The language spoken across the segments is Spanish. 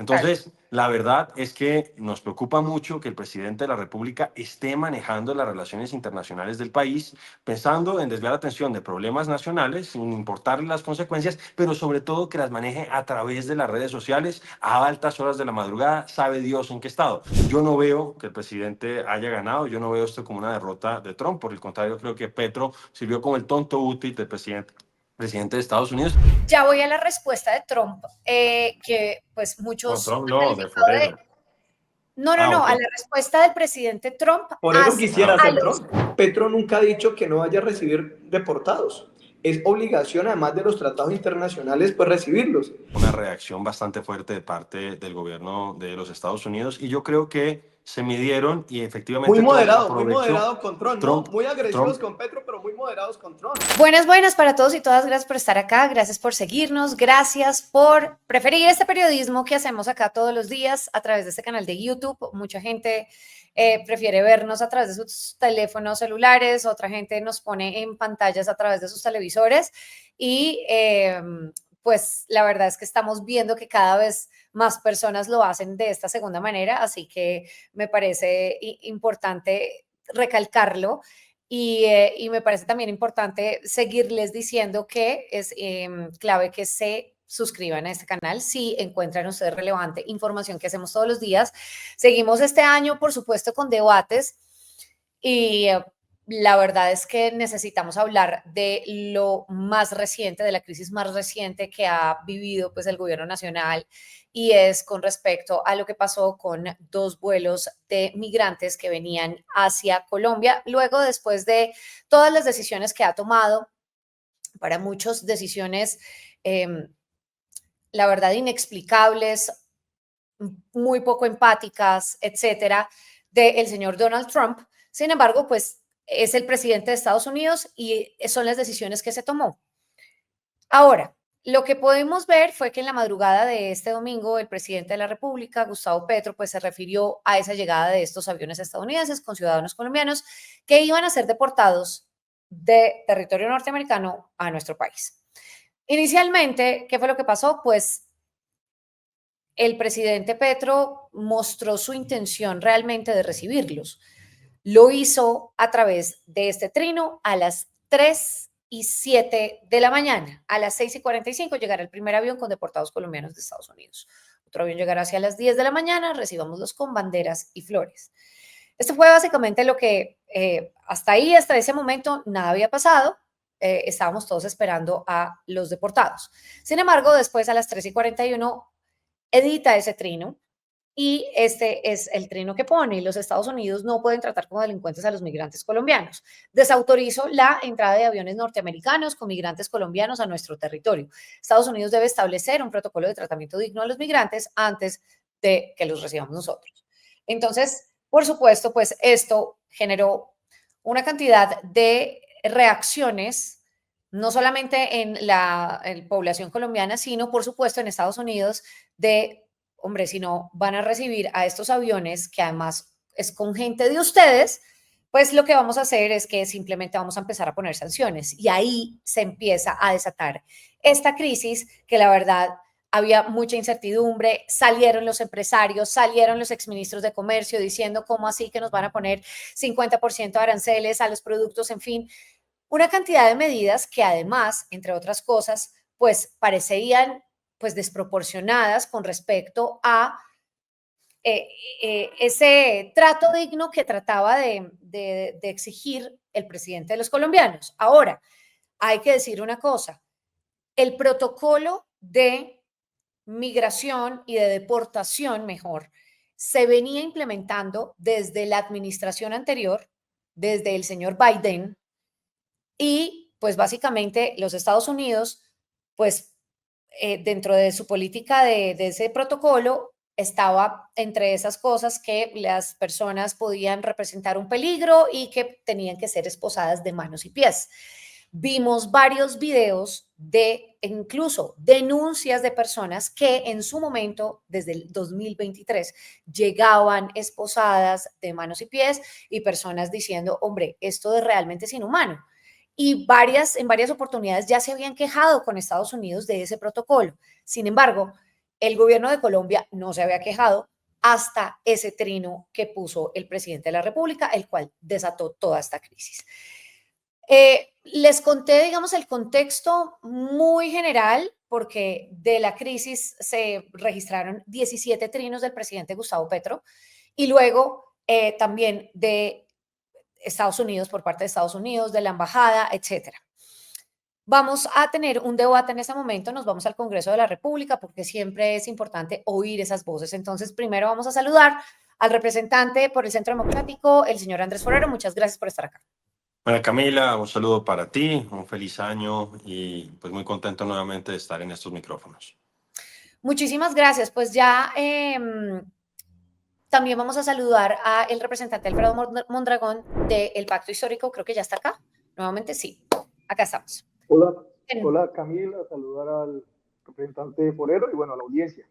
Claro. Entonces, la verdad es que nos preocupa mucho que el presidente de la República esté manejando las relaciones internacionales del país pensando en desviar la atención de problemas nacionales sin importar las consecuencias, pero sobre todo que las maneje a través de las redes sociales a altas horas de la madrugada, sabe Dios en qué estado. Yo no veo que el presidente haya ganado, yo no veo esto como una derrota de Trump, por el contrario, creo que Petro sirvió como el tonto útil del presidente de Estados Unidos. Ya voy a la respuesta de Trump, que pues No, muchos Trump han no, de calificado de... Forero. No, no, Ah, no, ok. a la respuesta del presidente Trump Por eso hacia quisiera Ah, a hacer los... Trump. Petro nunca ha dicho que no vaya a recibir deportados. Es obligación, además de los tratados internacionales, pues recibirlos. una reacción bastante fuerte de parte del gobierno de los Estados Unidos y yo creo que se midieron y efectivamente Trump Muy aprovechó. moderado con Trump, ¿no? Trump, Muy agresivos Trump con Petro, pero muy moderados con Trump. Buenas, buenas para todos y todas. Gracias por estar acá, gracias por seguirnos, gracias por preferir este periodismo que hacemos acá todos los días a través de este canal de YouTube. Mucha gente prefiere vernos a través de sus teléfonos celulares, otra gente nos pone en pantallas a través de sus televisores y pues la verdad es que estamos viendo que cada vez más personas lo hacen de esta segunda manera, así que me parece importante recalcarlo. Y me parece también importante seguirles diciendo que es clave que se suscriban a este canal si encuentran ustedes relevante información que hacemos todos los días. Seguimos este año, por supuesto, con debates y la verdad es que necesitamos hablar de lo más reciente, de la crisis más reciente que ha vivido pues el gobierno nacional y es con respecto a lo que pasó con dos vuelos de migrantes que venían hacia Colombia, luego después de todas las decisiones que ha tomado, para muchos decisiones, la verdad, inexplicables, muy poco empáticas, etcétera, del señor Donald Trump. Sin embargo, pues es el presidente de Estados Unidos y son las decisiones que se tomó. Ahora, lo que podemos ver fue que en la madrugada de este domingo el presidente de la República, Gustavo Petro, pues se refirió a esa llegada de estos aviones estadounidenses con ciudadanos colombianos que iban a ser deportados de territorio norteamericano a nuestro país. Inicialmente, ¿qué fue lo que pasó? Pues el presidente Petro mostró su intención realmente de recibirlos. Lo hizo a través de este trino a las 3:07 de la mañana. A las 6:45 llegará el primer avión con deportados colombianos de Estados Unidos. Otro avión llegará hacia las 10 de la mañana, recibámoslos con banderas y flores. Esto fue básicamente lo que hasta ahí, hasta ese momento, nada había pasado. Estábamos todos esperando a los deportados. Sin embargo, después a las 3:41 edita ese trino y este es el trino que pone. Los Estados Unidos no pueden tratar como delincuentes a los migrantes colombianos. Desautorizo la entrada de aviones norteamericanos con migrantes colombianos a nuestro territorio. Estados Unidos debe establecer un protocolo de tratamiento digno a los migrantes antes de que los recibamos nosotros. Entonces, por supuesto, pues esto generó una cantidad de reacciones no solamente en la población colombiana, sino por supuesto en Estados Unidos de, hombre, si no van a recibir a estos aviones, que además es con gente de ustedes, pues lo que vamos a hacer es que simplemente vamos a empezar a poner sanciones. Y ahí se empieza a desatar esta crisis que la verdad había mucha incertidumbre, salieron los empresarios, salieron los exministros de comercio diciendo cómo así que nos van a poner 50% de aranceles a los productos, en fin, una cantidad de medidas que además, entre otras cosas, pues parecían pues desproporcionadas con respecto a ese trato digno que trataba de exigir el presidente de los colombianos. Ahora, hay que decir una cosa, el protocolo de migración y de deportación, mejor, se venía implementando desde la administración anterior, desde el señor Biden, y pues básicamente los Estados Unidos, pues dentro de su política de ese protocolo, estaba entre esas cosas que las personas podían representar un peligro y que tenían que ser esposadas de manos y pies. Vimos varios videos de incluso denuncias de personas que en su momento, desde el 2023, llegaban esposadas de manos y pies y personas diciendo, hombre, esto es realmente es inhumano. Y en varias oportunidades ya se habían quejado con Estados Unidos de ese protocolo. Sin embargo, El gobierno de Colombia no se había quejado hasta ese trino que puso el presidente de la República, el cual desató toda esta crisis. Les conté, digamos, el contexto muy general, porque de la crisis se registraron 17 trinos del presidente Gustavo Petro y luego también de Estados Unidos, por parte de Estados Unidos, de la embajada, etcétera. Vamos a tener un debate en ese momento, nos vamos al Congreso de la República porque siempre es importante oír esas voces. Entonces, primero vamos a saludar al representante por el Centro Democrático, el señor Andrés Forero. Muchas gracias por estar acá. Bueno, Camila, un saludo para ti, un feliz año y pues muy contento nuevamente de estar en estos micrófonos. Muchísimas gracias. Pues ya también vamos a saludar al representante Alfredo Mondragón del Pacto Histórico. Creo que ya está acá. Nuevamente sí, acá estamos. Hola, hola Camila, saludar al representante Forero y bueno, a la audiencia.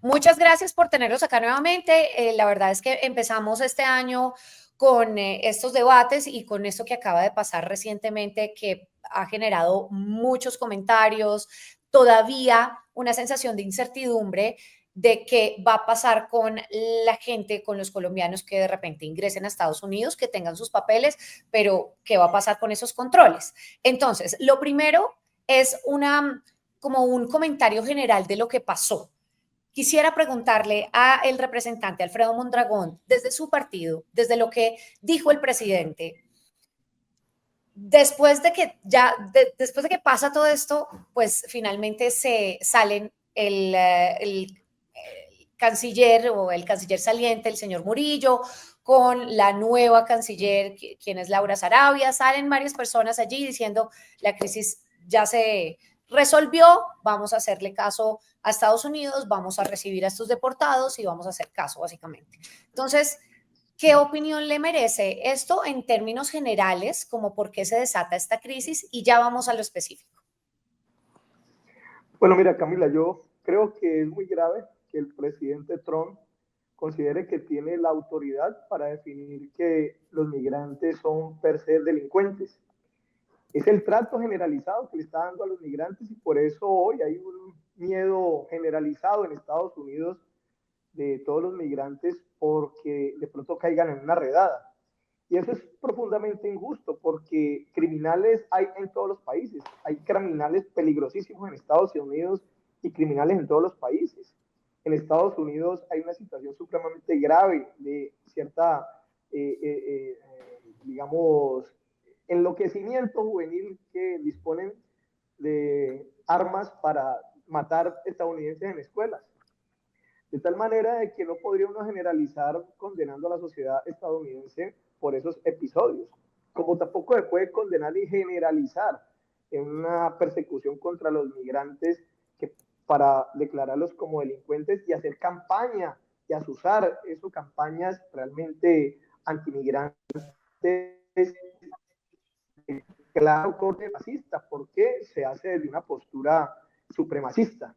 Muchas gracias por tenerlos acá nuevamente. La verdad es que empezamos este año con estos debates y con esto que acaba de pasar recientemente, que ha generado muchos comentarios, todavía una sensación de incertidumbre de qué va a pasar con la gente, con los colombianos que de repente ingresen a Estados Unidos, que tengan sus papeles, pero qué va a pasar con esos controles. Entonces, lo primero es como un comentario general de lo que pasó. Quisiera preguntarle al representante Alfredo Mondragón, desde su partido, desde lo que dijo el presidente, después de que pasa todo esto, pues finalmente se salen el canciller o el canciller saliente, el señor Murillo, con la nueva canciller, quien es Laura Sarabia, salen varias personas allí diciendo la crisis ya se resolvió, vamos a hacerle caso a Estados Unidos, vamos a recibir a estos deportados y vamos a hacer caso, básicamente. Entonces, ¿qué opinión le merece esto en términos generales, como por qué se desata esta crisis? Y ya vamos a lo específico. Bueno, mira, Camila, yo creo que es muy grave que el presidente Trump considere que tiene la autoridad para definir que los migrantes son per se delincuentes. Es el trato generalizado que le está dando a los migrantes y por eso hoy hay un miedo generalizado en Estados Unidos de todos los migrantes porque de pronto caigan en una redada. Y eso es profundamente injusto porque criminales hay en todos los países. Hay criminales peligrosísimos en Estados Unidos y criminales en todos los países. En Estados Unidos hay una situación supremamente grave de cierta, digamos, enloquecimiento juvenil que disponen de armas para matar estadounidenses en escuelas. De tal manera de que no podría uno generalizar condenando a la sociedad estadounidense por esos episodios, como tampoco se puede condenar y generalizar en una persecución contra los migrantes que para declararlos como delincuentes y hacer campaña y asusar esas campañas realmente antimigrantes, claro, corte fascista, porque se hace desde una postura supremacista.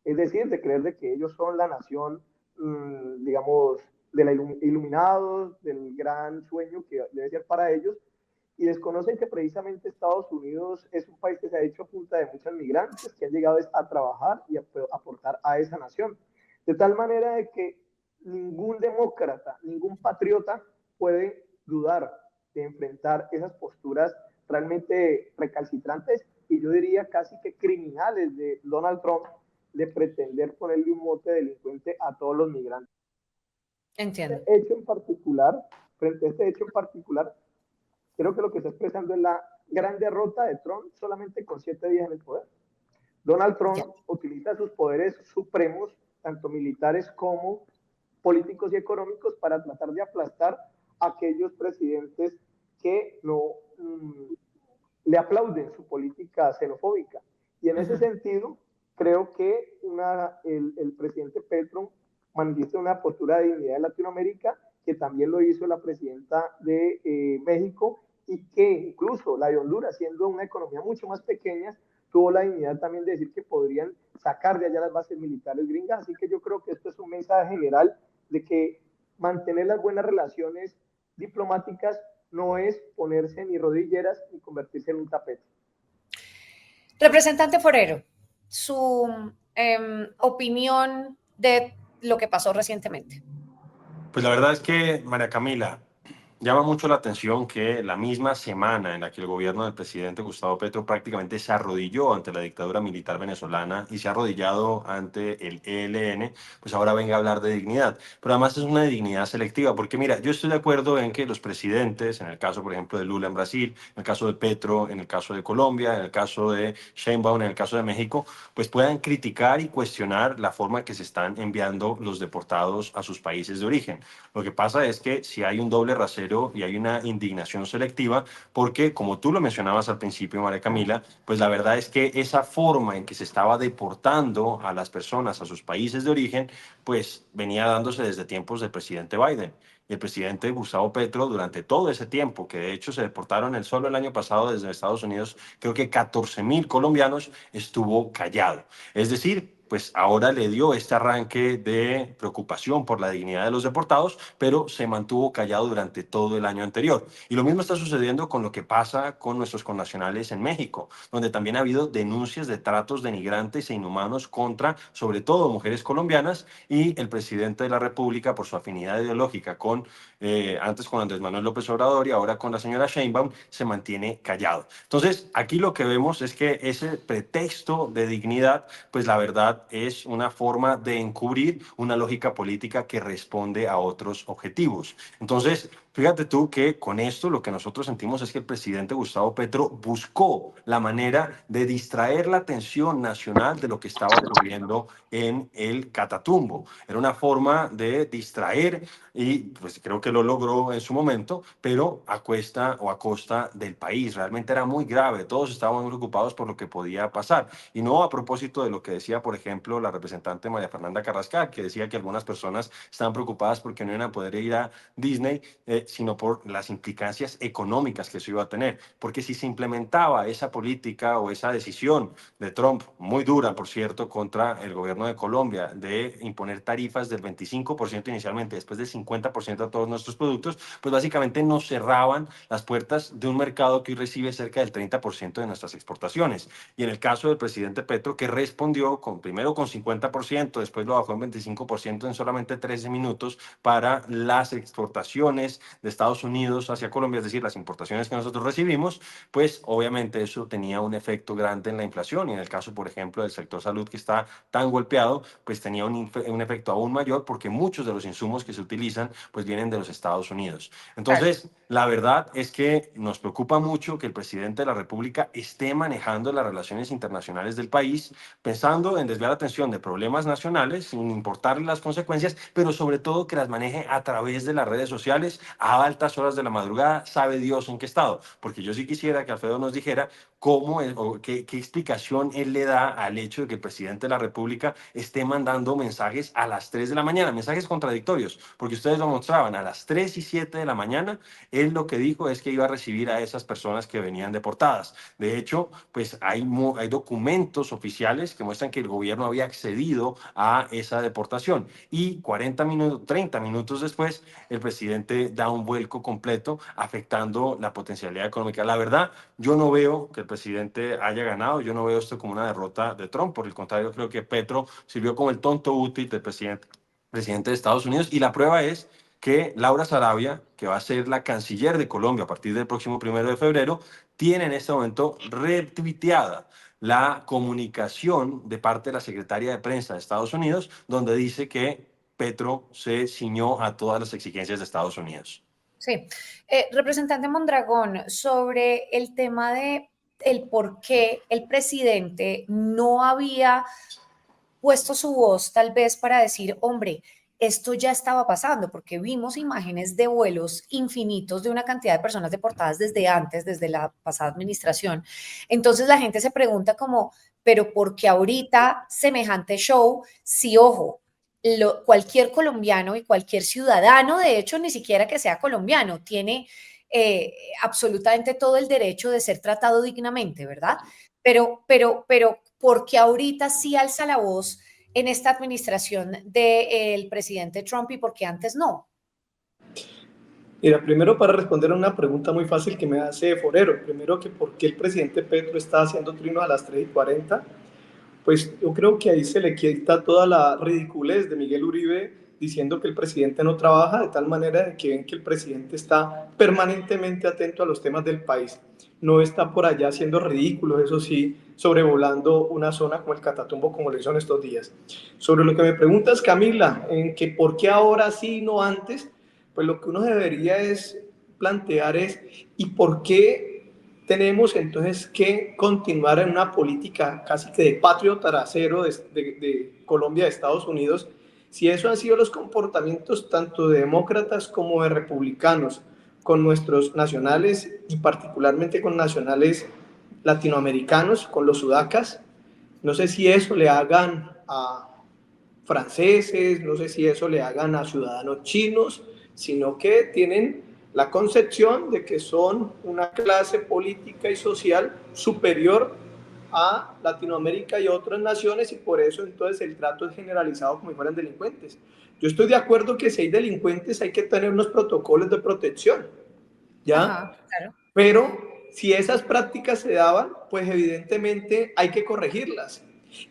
Es decir, de creer de que ellos son la nación, digamos, de la iluminados, del gran sueño que debe ser para ellos, y desconocen que precisamente Estados Unidos es un país que se ha hecho a punta de muchos migrantes que han llegado a trabajar y a aportar a esa nación. De tal manera de que ningún demócrata, ningún patriota puede dudar de enfrentar esas posturas realmente recalcitrantes y yo diría casi que criminales de Donald Trump de pretender ponerle un mote delincuente a todos los migrantes. Entiendo. Frente a este hecho en particular, creo que lo que está expresando es la gran derrota de Trump solamente con 7 días en el poder. Donald Trump utiliza sus poderes supremos, tanto militares como políticos y económicos, para tratar de aplastar a aquellos presidentes que no le aplauden su política xenofóbica. Y en ese sentido, creo que el presidente Petro manifiesta una postura de dignidad de Latinoamérica, que también lo hizo la presidenta de México, y que incluso la de Honduras, siendo una economía mucho más pequeña, tuvo la dignidad también de decir que podrían sacar de allá las bases militares gringas. Así que yo creo que esto es un mensaje general de que mantener las buenas relaciones diplomáticas no es ponerse ni rodilleras ni convertirse en un tapete. Representante Forero, su opinión de lo que pasó recientemente? Pues la verdad es que, María Camila, llama mucho la atención que la misma semana en la que el gobierno del presidente Gustavo Petro prácticamente se arrodilló ante la dictadura militar venezolana y se ha arrodillado ante el ELN, pues ahora venga a hablar de dignidad. Pero además es una dignidad selectiva, porque mira, yo estoy de acuerdo en que los presidentes, en el caso por ejemplo de Lula en Brasil, en el caso de Petro, en el caso de Colombia, en el caso de Sheinbaum, en el caso de México, pues puedan criticar y cuestionar la forma en que se están enviando los deportados a sus países de origen. Lo que pasa es que si hay un doble rasero y hay una indignación selectiva, porque como tú lo mencionabas al principio, María Camila, pues la verdad es que esa forma en que se estaba deportando a las personas a sus países de origen, pues venía dándose desde tiempos del presidente Biden. Y el presidente Gustavo Petro, durante todo ese tiempo, que de hecho se deportaron solo el año pasado desde Estados Unidos, creo que 14.000 colombianos, estuvo callado. Es decir, pues ahora le dio este arranque de preocupación por la dignidad de los deportados, pero se mantuvo callado durante todo el año anterior. Y lo mismo está sucediendo con lo que pasa con nuestros connacionales en México, donde también ha habido denuncias de tratos denigrantes e inhumanos contra, sobre todo, mujeres colombianas, y el presidente de la República, por su afinidad ideológica con, antes con Andrés Manuel López Obrador y ahora con la señora Sheinbaum, se mantiene callado. Entonces, aquí lo que vemos es que ese pretexto de dignidad, pues la verdad es una forma de encubrir una lógica política que responde a otros objetivos. Entonces, fíjate tú que con esto lo que nosotros sentimos es que el presidente Gustavo Petro buscó la manera de distraer la atención nacional de lo que estaba ocurriendo en el Catatumbo. Era una forma de distraer y pues creo que lo logró en su momento, pero a cuesta o a costa del país. Realmente era muy grave. Todos estábamos muy preocupados por lo que podía pasar. Y no a propósito de lo que decía, por ejemplo, la representante María Fernanda Carrascal, que decía que algunas personas estaban preocupadas porque no iban a poder ir a Disney, sino por las implicancias económicas que eso iba a tener. Porque si se implementaba esa política o esa decisión de Trump, muy dura, por cierto, contra el gobierno de Colombia, de imponer tarifas del 25% inicialmente, después del 50% a todos nuestros productos, pues básicamente nos cerraban las puertas de un mercado que hoy recibe cerca del 30% de nuestras exportaciones. Y en el caso del presidente Petro, que respondió primero con 50%, después lo bajó en 25% en solamente 13 minutos para las exportaciones de Estados Unidos hacia Colombia, es decir, las importaciones que nosotros recibimos, pues obviamente eso tenía un efecto grande en la inflación. Y en el caso, por ejemplo, del sector salud, que está tan golpeado, pues tenía un efecto aún mayor, porque muchos de los insumos que se utilizan pues vienen de los Estados Unidos. Claro. Entonces, la verdad es que nos preocupa mucho que el presidente de la República esté manejando las relaciones internacionales del país pensando en desviar la atención de problemas nacionales sin importarle las consecuencias, pero sobre todo que las maneje a través de las redes sociales a altas horas de la madrugada, sabe Dios en qué estado. Porque yo sí quisiera que Alfredo nos dijera cómo o qué explicación él le da al hecho de que el presidente de la República esté mandando mensajes a las 3 de la mañana, mensajes contradictorios, porque ustedes lo mostraban a las 3 y 7 de la mañana. Él lo que dijo es que iba a recibir a esas personas que venían deportadas. De hecho, pues hay documentos oficiales que muestran que el gobierno había accedido a esa deportación. Y 40 minutos, 30 minutos después, el presidente da un vuelco completo afectando la potencialidad económica. La verdad, yo no veo que el presidente haya ganado, yo no veo esto como una derrota de Trump. Por el contrario, creo que Petro sirvió como el tonto útil del presidente de Estados Unidos. Y la prueba es que Laura Sarabia, que va a ser la canciller de Colombia a partir del próximo 1 de febrero, tiene en este momento retuiteada la comunicación de parte de la secretaria de prensa de Estados Unidos, donde dice que Petro se ciñó a todas las exigencias de Estados Unidos. Sí. Representante Mondragón, sobre el tema de el por qué el presidente no había puesto su voz tal vez para decir, hombre, esto ya estaba pasando, porque vimos imágenes de vuelos infinitos de una cantidad de personas deportadas desde antes, desde la pasada administración. Entonces la gente se pregunta como, pero ¿por qué ahorita semejante show? Si, ojo, cualquier colombiano y cualquier ciudadano, de hecho, ni siquiera que sea colombiano, tiene absolutamente todo el derecho de ser tratado dignamente, ¿verdad? Pero, ¿por qué ahorita sí alza la voz en esta administración del presidente Trump y por qué antes no? Mira, primero para responder a una pregunta muy fácil que me hace Forero, primero que por qué el presidente Petro está haciendo trinos a las 3:40, pues yo creo que ahí se le quita toda la ridiculez de Miguel Uribe diciendo que el presidente no trabaja, de tal manera de que ven que el presidente está permanentemente atento a los temas del país. No está por allá haciendo ridículos, eso sí, sobrevolando una zona como el Catatumbo, como lo hizo en estos días. Sobre lo que me preguntas, Camila, en que por qué ahora sí y no antes, pues lo que uno debería es plantear es, ¿y por qué tenemos entonces que continuar en una política casi que de patrio trasero de Colombia, de Estados Unidos, si eso han sido los comportamientos tanto de demócratas como de republicanos con nuestros nacionales y particularmente con nacionales latinoamericanos, con los sudacas? No sé si eso le hagan a franceses, no sé si eso le hagan a ciudadanos chinos, sino que tienen la concepción de que son una clase política y social superior a Latinoamérica y otras naciones, y por eso entonces el trato es generalizado como si fueran delincuentes. Yo estoy de acuerdo que si hay delincuentes hay que tener unos protocolos de protección, ¿ya? Ajá, claro. Pero si esas prácticas se daban, pues evidentemente hay que corregirlas.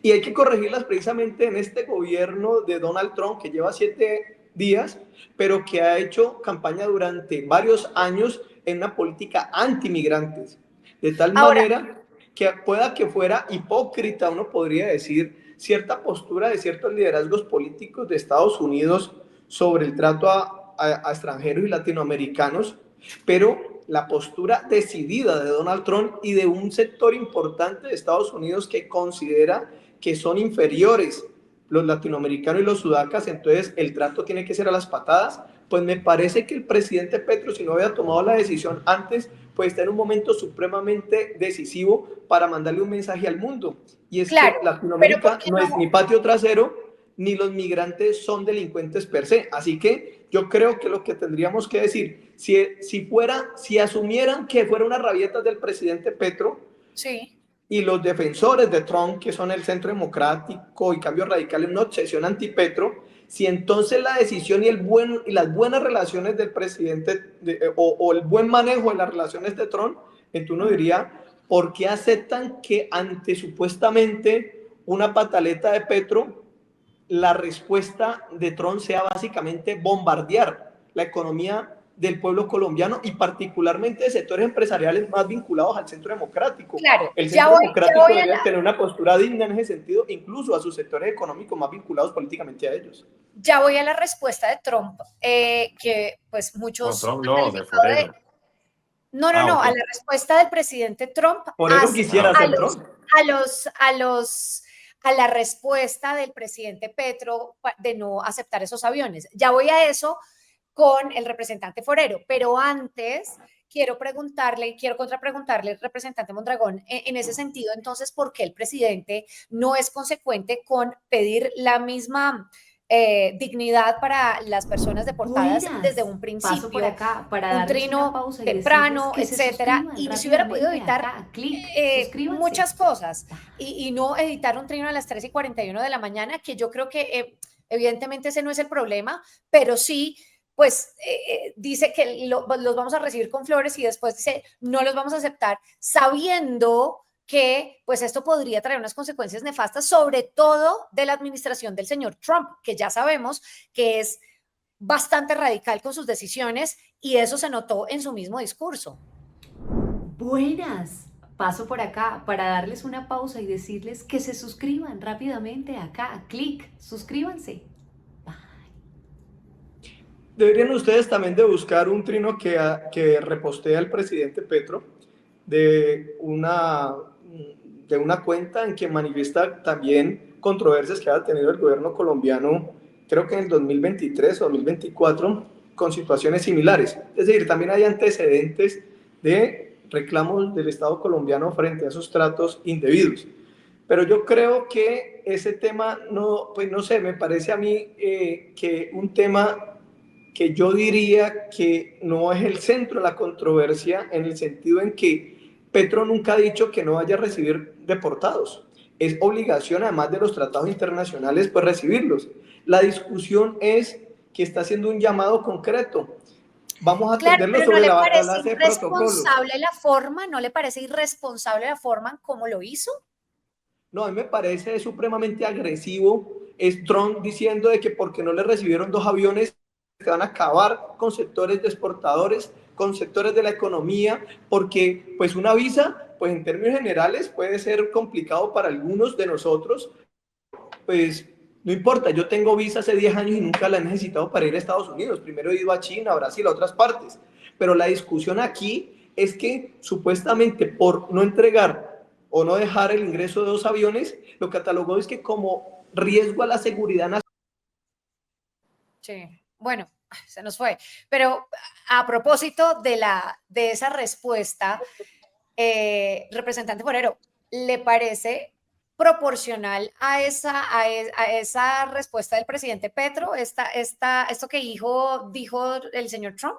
Y hay que corregirlas precisamente en este gobierno de Donald Trump, que lleva 7 días, pero que ha hecho campaña durante varios años en una política antimigrantes. De tal Ahora, manera que pueda que fuera hipócrita, uno podría decir, cierta postura de ciertos liderazgos políticos de Estados Unidos sobre el trato a extranjeros y latinoamericanos, pero la postura decidida de Donald Trump y de un sector importante de Estados Unidos que considera que son inferiores los latinoamericanos y los sudacas, entonces el trato tiene que ser a las patadas. Pues me parece que el presidente Petro, si no había tomado la decisión antes, pues está en un momento supremamente decisivo para mandarle un mensaje al mundo, y es claro, que pero ¿por Latinoamérica qué no es no? ni patio trasero, ni los migrantes son delincuentes per se. Así que yo creo que lo que tendríamos que decir, si asumieran que fuera una rabieta del presidente Petro Sí. y los defensores de Trump, que son el Centro Democrático y Cambio Radical, en una obsesión anti-Petro, si entonces la decisión y las buenas relaciones del presidente o el buen manejo de las relaciones de Trump, entonces uno diría, ¿por qué aceptan que ante supuestamente una pataleta de Petro, la respuesta de Trump sea básicamente bombardear la economía del pueblo colombiano y particularmente de sectores empresariales más vinculados al Centro Democrático? Claro, El ya Centro voy, ya Democrático voy a debería tener una postura digna en ese sentido, incluso a sus sectores económicos más vinculados políticamente a ellos. ya voy a la respuesta de Trump, que pues No, muchos Trump han no, de calificado de... Forero. No, no, Ah, no, ok. a la respuesta del presidente Trump Por eso quisiera Ah, a ser ok. los, Trump. a los, a los, a la respuesta del presidente Petro de no aceptar esos aviones. Ya voy a eso con el representante Forero, pero antes quiero contrapreguntarle al representante Mondragón en ese sentido, entonces, ¿por qué el presidente no es consecuente con pedir la misma dignidad para las personas deportadas desde Buenas, un paso por principio, acá para un darles una trino pausa y decirles temprano, que se etcétera, suscriban y se hubiera podido rápidamente evitar acá, clic, suscríbanse. muchas cosas y no editar un trino a las 3:41 de la mañana, que yo creo que evidentemente ese no es el problema, pero sí pues dice que los vamos a recibir con flores y después dice no los vamos a aceptar, sabiendo que pues esto podría traer unas consecuencias nefastas, sobre todo de la administración del señor Trump, que ya sabemos que es bastante radical con sus decisiones y eso se notó en su mismo discurso. Buenas, paso por acá para darles una pausa y decirles que se suscriban rápidamente acá, clic, suscríbanse. Deberían ustedes también de buscar un trino que repostea el presidente Petro de una cuenta en que manifiesta también controversias que ha tenido el gobierno colombiano, creo que en el 2023 o 2024, con situaciones similares. Es decir, también hay antecedentes de reclamos del Estado colombiano frente a esos tratos indebidos. Pero yo creo que ese tema, no, pues no sé, me parece a mí que un tema que yo diría que no es el centro de la controversia, en el sentido en que Petro nunca ha dicho que no vaya a recibir deportados. Es obligación, además de los tratados internacionales, pues recibirlos. La discusión es que está haciendo un llamado concreto. Vamos a Claro, atenderlo pero ¿no sobre le la parece base de protocolos. irresponsable la forma? ¿No le parece irresponsable la forma en cómo lo hizo? No, a mí me parece supremamente agresivo. Es Trump diciendo de que porque no le recibieron 2 aviones, se van a acabar con sectores de exportadores, con sectores de la economía, porque pues una visa, pues en términos generales puede ser complicado para algunos de nosotros, pues no importa, yo tengo visa hace 10 años y nunca la he necesitado para ir a Estados Unidos. Primero he ido a China, a Brasil, a otras partes. Pero la discusión aquí es que supuestamente por no entregar o no dejar el ingreso de 2 aviones, lo catalogó es que como riesgo a la seguridad nacional. Sí, bueno, se nos fue. Pero a propósito de esa respuesta, representante Forero, ¿le parece proporcional a esa respuesta del presidente Petro, esto que dijo el señor Trump?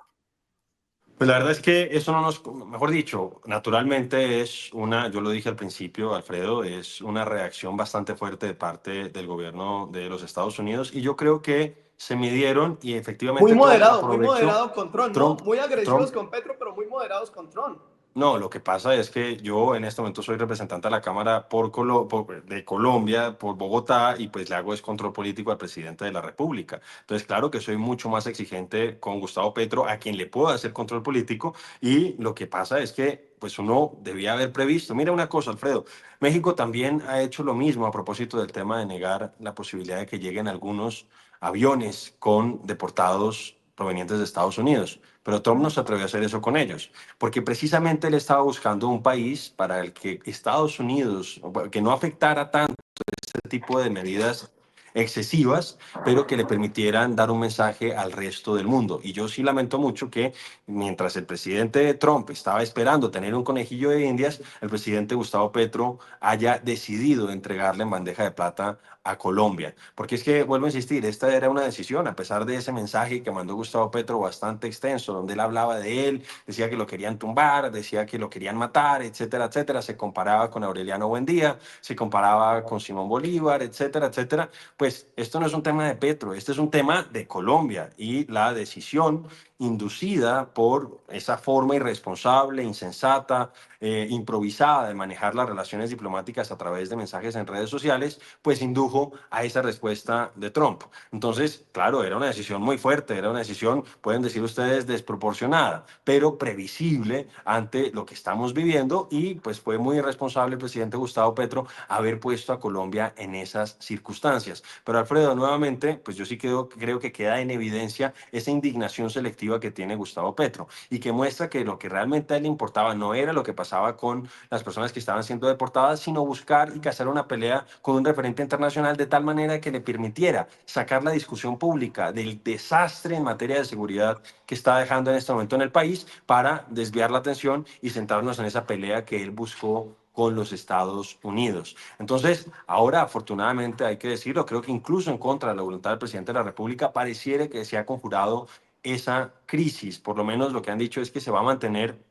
Pues la verdad es que eso no nos, mejor dicho, naturalmente es una, yo lo dije al principio, Alfredo, es una reacción bastante fuerte de parte del gobierno de los Estados Unidos y yo creo que se midieron y efectivamente Trump Muy aprovechó, moderado con Trump, ¿no? Trump, Muy agresivos Trump con Petro, pero muy moderados con Trump. no, lo que pasa es que yo en este momento soy representante de la Cámara de Colombia, por Bogotá, y pues le hago es control político al presidente de la República. Entonces, claro que soy mucho más exigente con Gustavo Petro, a quien le puedo hacer control político, y lo que pasa es que pues uno debía haber previsto. Mira una cosa, Alfredo, México también ha hecho lo mismo a propósito del tema de negar la posibilidad de que lleguen algunos aviones con deportados provenientes de Estados Unidos. Pero Trump no se atrevió a hacer eso con ellos porque precisamente él estaba buscando un país para el que Estados Unidos, que no afectara tanto ese tipo de medidas excesivas, pero que le permitieran dar un mensaje al resto del mundo. Y yo sí lamento mucho que mientras el presidente Trump estaba esperando tener un conejillo de Indias, el presidente Gustavo Petro haya decidido entregarle en bandeja de plata a Colombia. Porque es que, vuelvo a insistir, esta era una decisión, a pesar de ese mensaje que mandó Gustavo Petro bastante extenso, donde él hablaba de él, decía que lo querían tumbar, decía que lo querían matar, etcétera, etcétera, se comparaba con Aureliano Buendía, se comparaba con Simón Bolívar, etcétera, etcétera. Pues esto no es un tema de Petro, este es un tema de Colombia y la decisión inducida por esa forma irresponsable, insensata, improvisada de manejar las relaciones diplomáticas a través de mensajes en redes sociales, pues indujo a esa respuesta de Trump. Entonces, claro, era una decisión muy fuerte, era una decisión, pueden decir ustedes, desproporcionada, pero previsible ante lo que estamos viviendo y pues fue muy irresponsable el presidente Gustavo Petro haber puesto a Colombia en esas circunstancias. Pero Alfredo, nuevamente, pues yo sí creo que queda en evidencia esa indignación selectiva que tiene Gustavo Petro y que muestra que lo que realmente a él le importaba no era lo que pasaba con las personas que estaban siendo deportadas, sino buscar y cazar una pelea con un referente internacional de tal manera que le permitiera sacar la discusión pública del desastre en materia de seguridad que está dejando en este momento en el país para desviar la atención y centrarnos en esa pelea que él buscó con los Estados Unidos. Entonces, ahora afortunadamente hay que decirlo, creo que incluso en contra de la voluntad del presidente de la República pareciera que se ha conjurado esa crisis. Por lo menos lo que han dicho es que se va a mantener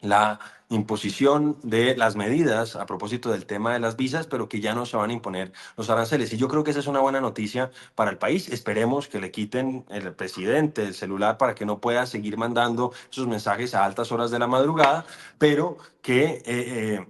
la imposición de las medidas a propósito del tema de las visas, pero que ya no se van a imponer los aranceles. Y yo creo que esa es una buena noticia para el país. Esperemos que le quiten el presidente el celular para que no pueda seguir mandando esos mensajes a altas horas de la madrugada, pero que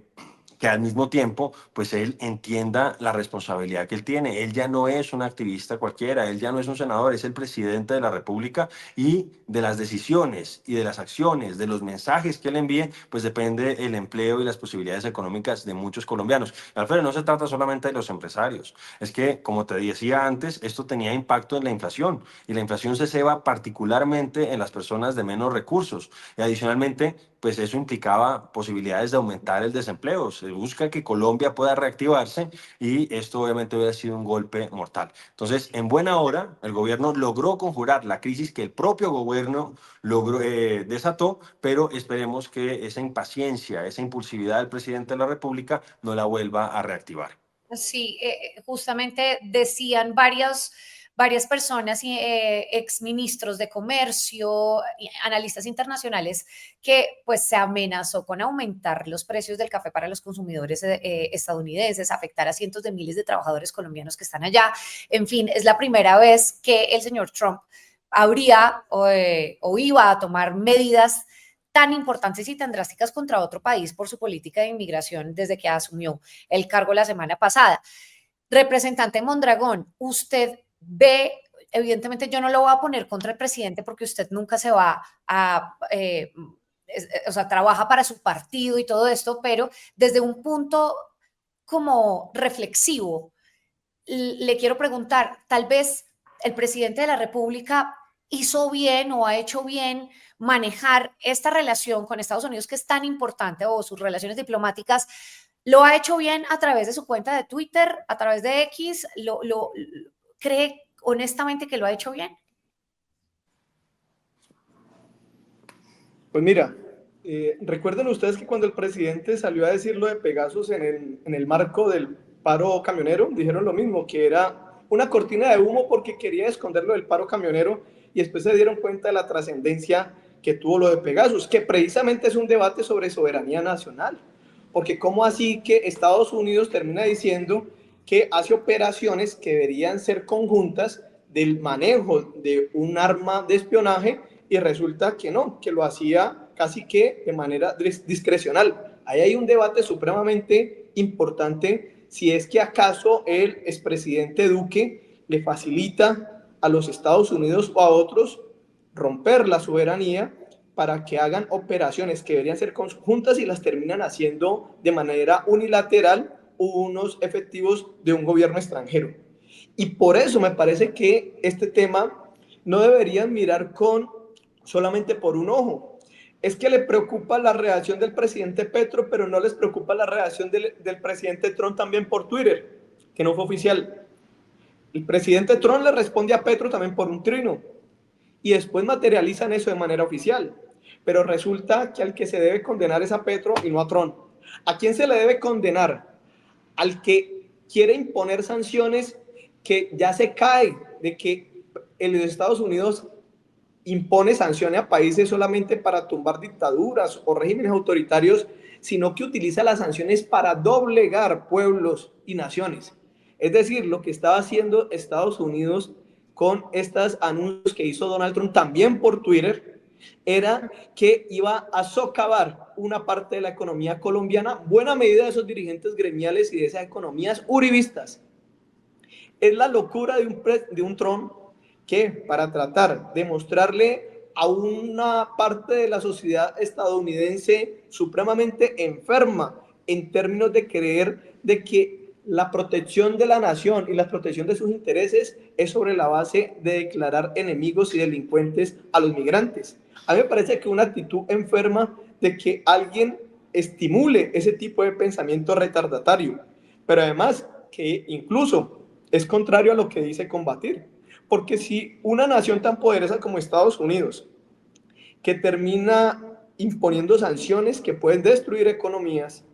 al mismo tiempo, pues él entienda la responsabilidad que él tiene. Él ya no es un activista cualquiera, él ya no es un senador, es el presidente de la República y de las decisiones y de las acciones, de los mensajes que él envíe, pues depende el empleo y las posibilidades económicas de muchos colombianos. Alfredo, no se trata solamente de los empresarios, es que, como te decía antes, esto tenía impacto en la inflación y la inflación se ceba particularmente en las personas de menos recursos y adicionalmente, pues eso implicaba posibilidades de aumentar el desempleo. Se busca que Colombia pueda reactivarse y esto obviamente hubiera sido un golpe mortal. Entonces, en buena hora, el gobierno logró conjurar la crisis que el propio gobierno desató, pero esperemos que esa impaciencia, esa impulsividad del presidente de la República no la vuelva a reactivar. Sí, justamente decían varias personas, exministros de comercio, analistas internacionales, que pues se amenazó con aumentar los precios del café para los consumidores estadounidenses, afectar a cientos de miles de trabajadores colombianos que están allá. En fin, es la primera vez que el señor Trump habría o iba a tomar medidas tan importantes y tan drásticas contra otro país por su política de inmigración desde que asumió el cargo la semana pasada. Representante Mondragón, usted ve, evidentemente yo no lo voy a poner contra el presidente porque usted nunca se va a, o sea, trabaja para su partido y todo esto, pero desde un punto como reflexivo, le quiero preguntar, tal vez el presidente de la República hizo bien o ha hecho bien manejar esta relación con Estados Unidos que es tan importante, o sus relaciones diplomáticas, ¿lo ha hecho bien a través de su cuenta de Twitter, a través de X? ¿Cree honestamente que lo ha hecho bien? Pues mira, recuerden ustedes que cuando el presidente salió a decir lo de Pegasus en el marco del paro camionero, dijeron lo mismo, que era una cortina de humo porque quería esconderlo del paro camionero, y después se dieron cuenta de la trascendencia que tuvo lo de Pegasus, que precisamente es un debate sobre soberanía nacional. Porque ¿cómo así que Estados Unidos termina diciendo que hace operaciones que deberían ser conjuntas del manejo de un arma de espionaje, y resulta que no, que lo hacía casi que de manera discrecional? Ahí hay un debate supremamente importante, si es que acaso el expresidente Duque le facilita a los Estados Unidos o a otros romper la soberanía para que hagan operaciones que deberían ser conjuntas y las terminan haciendo de manera unilateral unos efectivos de un gobierno extranjero. Y por eso me parece que este tema no deberían mirar con solamente por un ojo. Es que le preocupa la reacción del presidente Petro, pero no les preocupa la reacción del presidente Trump también por Twitter, que no fue oficial. El presidente Trump le responde a Petro también por un trino, y después materializan eso de manera oficial. Pero resulta que al que se debe condenar es a Petro y no a Trump. ¿A quién se le debe condenar? Al que quiere imponer sanciones, que ya se cae de que los Estados Unidos impone sanciones a países solamente para tumbar dictaduras o regímenes autoritarios, sino que utiliza las sanciones para doblegar pueblos y naciones. Es decir, lo que estaba haciendo Estados Unidos con estos anuncios que hizo Donald Trump también por Twitter, era que iba a socavar una parte de la economía colombiana, buena medida de esos dirigentes gremiales y de esas economías uribistas. Es la locura de un Trump que, para tratar de mostrarle a una parte de la sociedad estadounidense supremamente enferma en términos de creer de que la protección de la nación y la protección de sus intereses es sobre la base de declarar enemigos y delincuentes a los migrantes. A mí me parece que una actitud enferma de que alguien estimule ese tipo de pensamiento retardatario, pero además que incluso es contrario a lo que dice combatir. Porque si una nación tan poderosa como Estados Unidos, que termina imponiendo sanciones que pueden destruir economías,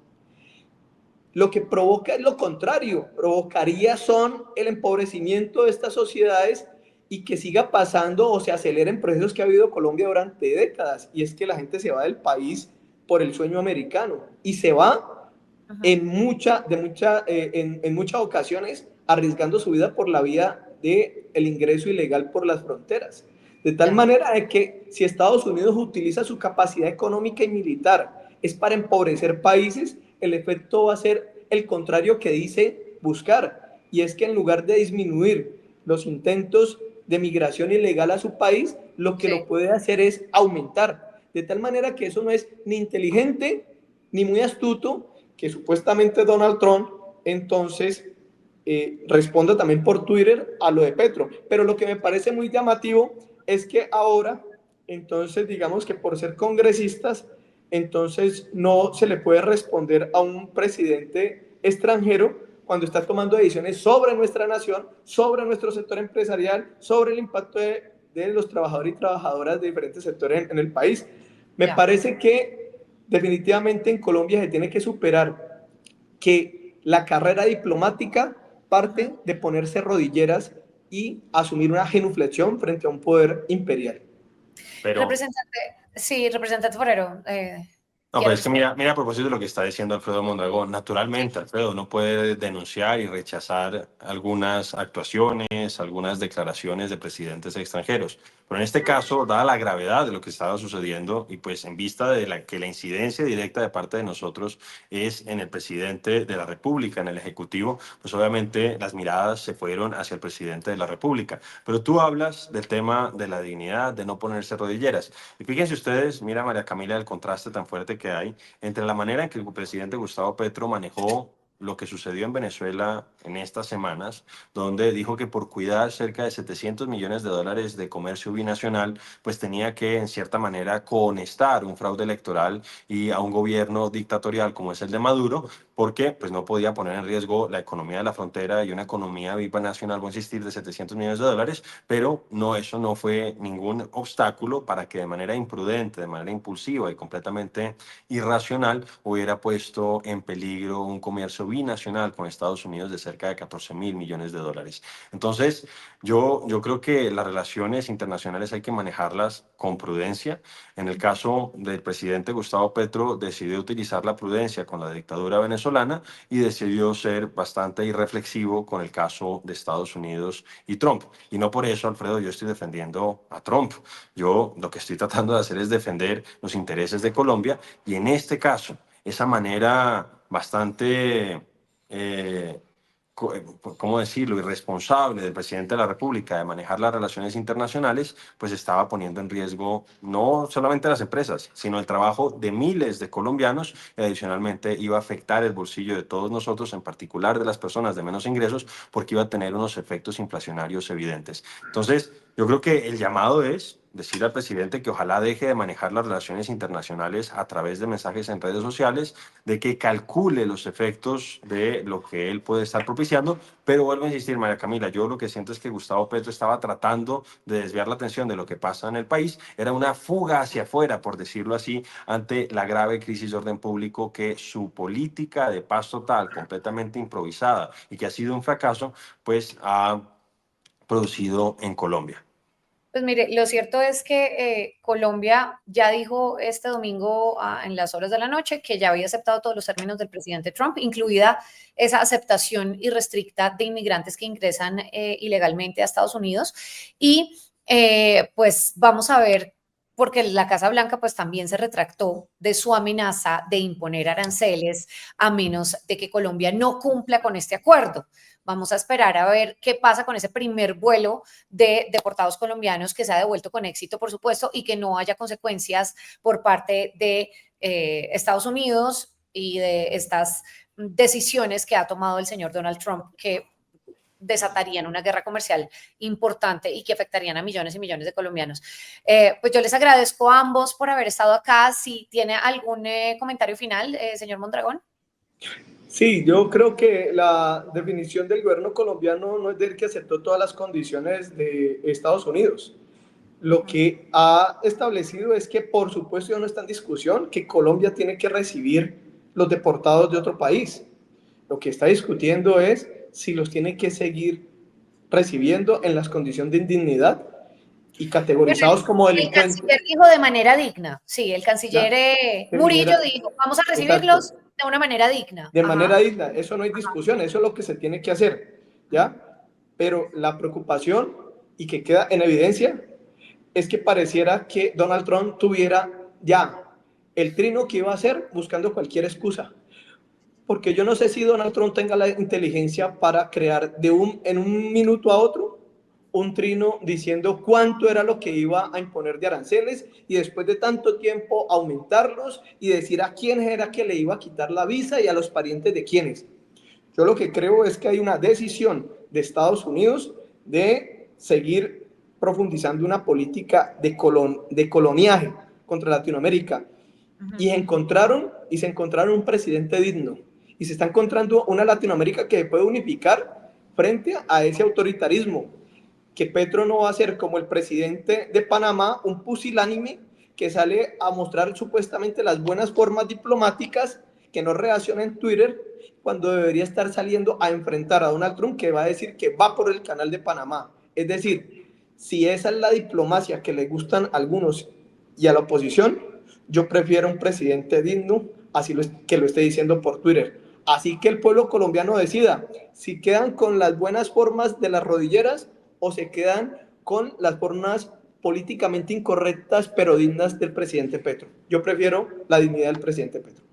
lo que provoca es lo contrario, provocaría son el empobrecimiento de estas sociedades y que siga pasando o se aceleren procesos que ha habido Colombia durante décadas, y es que la gente se va del país por el sueño americano y se va en muchas ocasiones arriesgando su vida por la vía del ingreso ilegal por las fronteras. De tal manera de que si Estados Unidos utiliza su capacidad económica y militar es para empobrecer países, el efecto va a ser el contrario que dice buscar, y es que en lugar de disminuir los intentos de migración ilegal a su país, lo que lo puede hacer es aumentar. De tal manera que eso no es ni inteligente ni muy astuto, que supuestamente Donald Trump entonces responda también por Twitter a lo de Petro. Pero lo que me parece muy llamativo es que ahora, entonces, digamos que por ser congresistas, entonces no se le puede responder a un presidente extranjero cuando está tomando decisiones sobre nuestra nación, sobre nuestro sector empresarial, sobre el impacto de los trabajadores y trabajadoras de diferentes sectores en el país. Me parece que definitivamente en Colombia se tiene que superar que la carrera diplomática parte de ponerse rodilleras y asumir una genuflexión frente a un poder imperial. Pero, representante Forero. No, pero es que mira, a propósito de lo que está diciendo Alfredo Mondragón, naturalmente, Alfredo, no puede denunciar y rechazar algunas actuaciones, algunas declaraciones de presidentes extranjeros. Pero en este caso, dada la gravedad de lo que estaba sucediendo y pues en vista de que la incidencia directa de parte de nosotros es en el presidente de la República, en el Ejecutivo, pues obviamente las miradas se fueron hacia el presidente de la República. Pero tú hablas del tema de la dignidad, de no ponerse rodilleras. Y fíjense ustedes, mira María Camila, el contraste tan fuerte que hay entre la manera en que el presidente Gustavo Petro manejó lo que sucedió en Venezuela en estas semanas, donde dijo que por cuidar cerca de 700 millones de dólares de comercio binacional, pues tenía que en cierta manera cohonestar un fraude electoral y a un gobierno dictatorial como es el de Maduro, porque pues no podía poner en riesgo la economía de la frontera y una economía binacional, voy a insistir, de 700 millones de dólares, pero no, eso no fue ningún obstáculo para que de manera imprudente, de manera impulsiva y completamente irracional hubiera puesto en peligro un comercio binacional con Estados Unidos de cerca de 14.000 millones de dólares. Entonces, yo creo que las relaciones internacionales hay que manejarlas con prudencia. En el caso del presidente Gustavo Petro, decidió utilizar la prudencia con la dictadura venezolana y decidió ser bastante irreflexivo con el caso de Estados Unidos y Trump. Y no por eso, Alfredo, yo estoy defendiendo a Trump. Yo lo que estoy tratando de hacer es defender los intereses de Colombia y en este caso, esa manera bastante, ¿cómo decirlo?, irresponsable del presidente de la República de manejar las relaciones internacionales, pues estaba poniendo en riesgo no solamente las empresas, sino el trabajo de miles de colombianos y adicionalmente iba a afectar el bolsillo de todos nosotros, en particular de las personas de menos ingresos, porque iba a tener unos efectos inflacionarios evidentes. Entonces, yo creo que el llamado es decir al presidente que ojalá deje de manejar las relaciones internacionales a través de mensajes en redes sociales, de que calcule los efectos de lo que él puede estar propiciando, pero vuelvo a insistir, María Camila, yo lo que siento es que Gustavo Petro estaba tratando de desviar la atención de lo que pasa en el país, era una fuga hacia afuera, por decirlo así, ante la grave crisis de orden público que su política de paz total, completamente improvisada y que ha sido un fracaso, pues ha producido en Colombia. Pues mire, lo cierto es que Colombia ya dijo este domingo en las horas de la noche que ya había aceptado todos los términos del presidente Trump, incluida esa aceptación irrestricta de inmigrantes que ingresan ilegalmente a Estados Unidos. Y pues vamos a ver, porque la Casa Blanca pues también se retractó de su amenaza de imponer aranceles a menos de que Colombia no cumpla con este acuerdo. Vamos a esperar a ver qué pasa con ese primer vuelo de deportados colombianos que se ha devuelto con éxito, por supuesto, y que no haya consecuencias por parte de Estados Unidos y de estas decisiones que ha tomado el señor Donald Trump, que desatarían una guerra comercial importante y que afectarían a millones y millones de colombianos. Pues yo les agradezco a ambos por haber estado acá. Si tiene algún comentario final, señor Mondragón. Sí, yo creo que la definición del gobierno colombiano no es del que aceptó todas las condiciones de Estados Unidos. Lo que ha establecido es que, por supuesto, ya no está en discusión que Colombia tiene que recibir los deportados de otro país. Lo que está discutiendo es si los tiene que seguir recibiendo en las condiciones de indignidad y categorizados como delincuentes. El canciller dijo de manera digna, sí, el canciller Murillo dijo, vamos a recibirlos de una manera digna. De manera digna, eso no hay discusión, eso es lo que se tiene que hacer, ¿ya? Pero la preocupación, y que queda en evidencia, es que pareciera que Donald Trump tuviera ya el trino que iba a hacer buscando cualquier excusa. Porque yo no sé si Donald Trump tenga la inteligencia para crear en un minuto a otro un trino diciendo cuánto era lo que iba a imponer de aranceles y después de tanto tiempo aumentarlos y decir a quién era que le iba a quitar la visa y a los parientes de quiénes. Yo lo que creo es que hay una decisión de Estados Unidos de seguir profundizando una política de coloniaje contra Latinoamérica. Y se encontraron un presidente digno. Y se está encontrando una Latinoamérica que puede unificar frente a ese autoritarismo. Que Petro no va a ser como el presidente de Panamá, un pusilánime que sale a mostrar supuestamente las buenas formas diplomáticas, que no reacciona en Twitter, cuando debería estar saliendo a enfrentar a Donald Trump, que va a decir que va por el canal de Panamá. Es decir, si esa es la diplomacia que le gustan a algunos y a la oposición, Yo prefiero un presidente digno, que lo esté diciendo por Twitter. Así que el pueblo colombiano decida si quedan con las buenas formas de las rodilleras o se quedan con las formas políticamente incorrectas pero dignas del presidente Petro. Yo prefiero la dignidad del presidente Petro.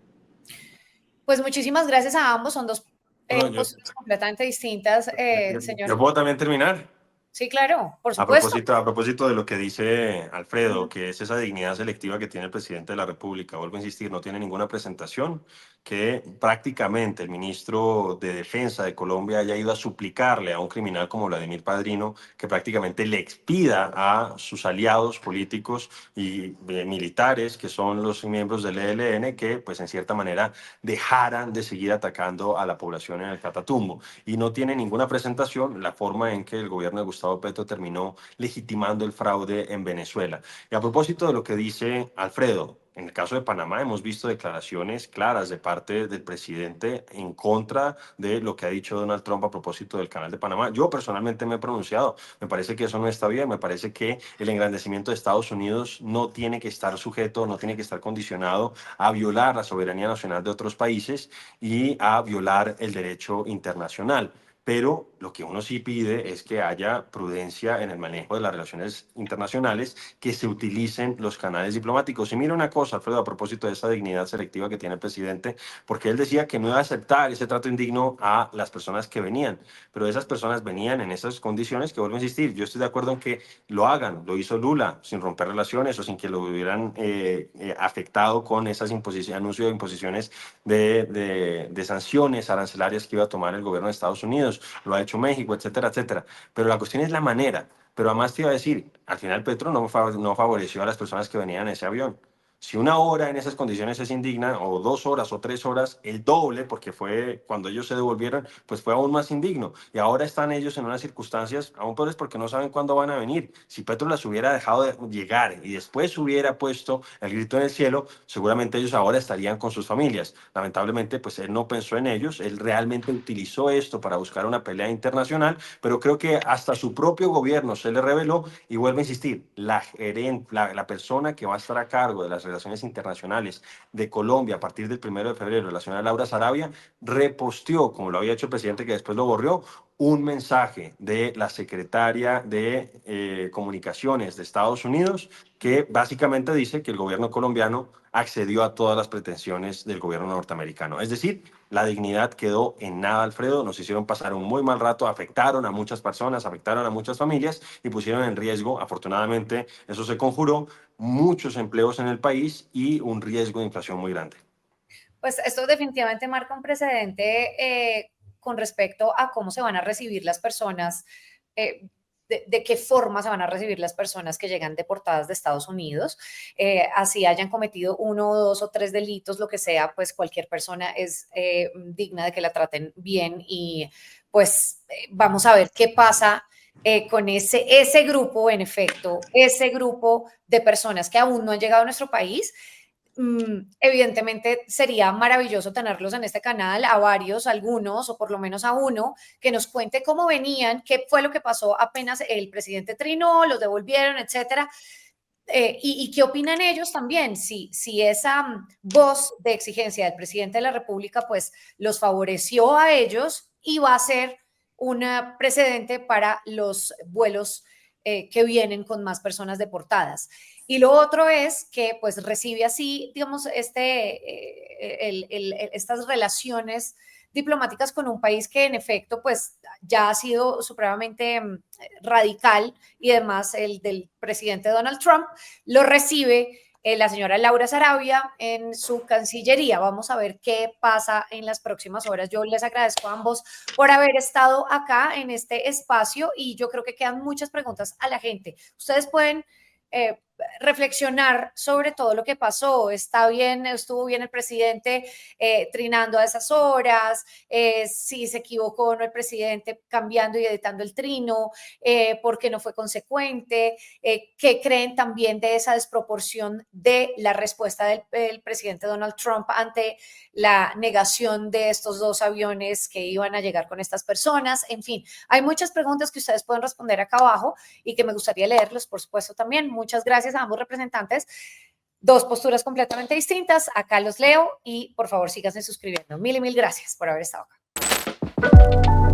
Pues muchísimas gracias a ambos, son dos Bueno, posturas completamente distintas, yo señor. puedo también terminar. Sí, claro, por supuesto. A propósito de lo que dice Alfredo, que es esa dignidad selectiva que tiene el presidente de la República, vuelvo a insistir, no tiene ninguna presentación, que prácticamente el ministro de Defensa de Colombia haya ido a suplicarle a un criminal como Vladimir Padrino que prácticamente le expida a sus aliados políticos y militares, que son los miembros del ELN, que pues en cierta manera dejaran de seguir atacando a la población en el Catatumbo. Y no tiene ninguna presentación la forma en que el gobierno de Gustavo Petro terminó legitimando el fraude en Venezuela. Y a propósito de lo que dice Alfredo, en el caso de Panamá hemos visto declaraciones claras de parte del presidente en contra de lo que ha dicho Donald Trump a propósito del Canal de Panamá. Yo personalmente me he pronunciado, me parece que eso no está bien, me parece que el engrandecimiento de Estados Unidos no tiene que estar sujeto, no tiene que estar condicionado a violar la soberanía nacional de otros países y a violar el derecho internacional. Pero lo que uno sí pide es que haya prudencia en el manejo de las relaciones internacionales, que se utilicen los canales diplomáticos. Y mira una cosa, Alfredo, a propósito de esa dignidad selectiva que tiene el presidente, porque él decía que no iba a aceptar ese trato indigno a las personas que venían, pero esas personas venían en esas condiciones que, vuelvo a insistir, yo estoy de acuerdo en que lo hagan, lo hizo Lula, sin romper relaciones o sin que lo hubieran afectado con esas anuncios de imposiciones de sanciones arancelarias que iba a tomar el gobierno de Estados Unidos. Lo ha hecho México, etcétera, etcétera. Pero la cuestión es la manera. Pero además te iba a decir, al final Petro no favoreció a las personas que venían en ese avión. Si una hora en esas condiciones es indigna, o 2 horas o 3 horas, el doble, porque fue cuando ellos se devolvieron, pues fue aún más indigno. Y ahora están ellos en unas circunstancias aún peores porque no saben cuándo van a venir. Si Petro las hubiera dejado de llegar y después hubiera puesto el grito en el cielo, seguramente ellos ahora estarían con sus familias. Lamentablemente, pues él no pensó en ellos, él realmente utilizó esto para buscar una pelea internacional, pero creo que hasta su propio gobierno se le reveló. Y vuelvo a insistir, la persona que va a estar a cargo de las relaciones internacionales de Colombia a partir del 1 de febrero, la señora Laura Sarabia, reposteó, como lo había hecho el presidente que después lo borró, un mensaje de la secretaria de Comunicaciones de Estados Unidos que básicamente dice que el gobierno colombiano accedió a todas las pretensiones del gobierno norteamericano. Es decir, la dignidad quedó en nada, Alfredo. Nos hicieron pasar un muy mal rato, afectaron a muchas personas, afectaron a muchas familias y pusieron en riesgo, afortunadamente, eso se conjuró, muchos empleos en el país y un riesgo de inflación muy grande. Pues esto definitivamente marca un precedente con respecto a cómo se van a recibir las personas, de qué forma se van a recibir las personas que llegan deportadas de Estados Unidos, así hayan cometido 1, 2 o 3 delitos, lo que sea, pues cualquier persona es digna de que la traten bien y pues vamos a ver qué pasa con ese grupo, en efecto, ese grupo de personas que aún no han llegado a nuestro país. Evidentemente sería maravilloso tenerlos en este canal, a varios, algunos, o por lo menos a uno, que nos cuente cómo venían, qué fue lo que pasó apenas el presidente trinó, los devolvieron, etcétera. Y qué opinan ellos también, si esa voz de exigencia del presidente de la República pues los favoreció a ellos y va a ser un precedente para los vuelos que vienen con más personas deportadas. Y lo otro es que pues recibe así, digamos, estas relaciones diplomáticas con un país que en efecto pues ya ha sido supremamente radical y además el del presidente Donald Trump, lo recibe la señora Laura Sarabia en su Cancillería. Vamos a ver qué pasa en las próximas horas. Yo les agradezco a ambos por haber estado acá en este espacio y yo creo que quedan muchas preguntas a la gente. Ustedes pueden reflexionar sobre todo lo que pasó. Está bien, estuvo bien el presidente trinando a esas horas, si se equivocó o no el presidente cambiando y editando el trino, porque no fue consecuente, qué creen también de esa desproporción de la respuesta del presidente Donald Trump ante la negación de estos 2 aviones que iban a llegar con estas personas. En fin, hay muchas preguntas que ustedes pueden responder acá abajo y que me gustaría leerlos, por supuesto, también. Muchas gracias a ambos representantes. dos posturas completamente distintas. Acá los leo y por favor síganse suscribiendo. Mil y mil gracias por haber estado acá.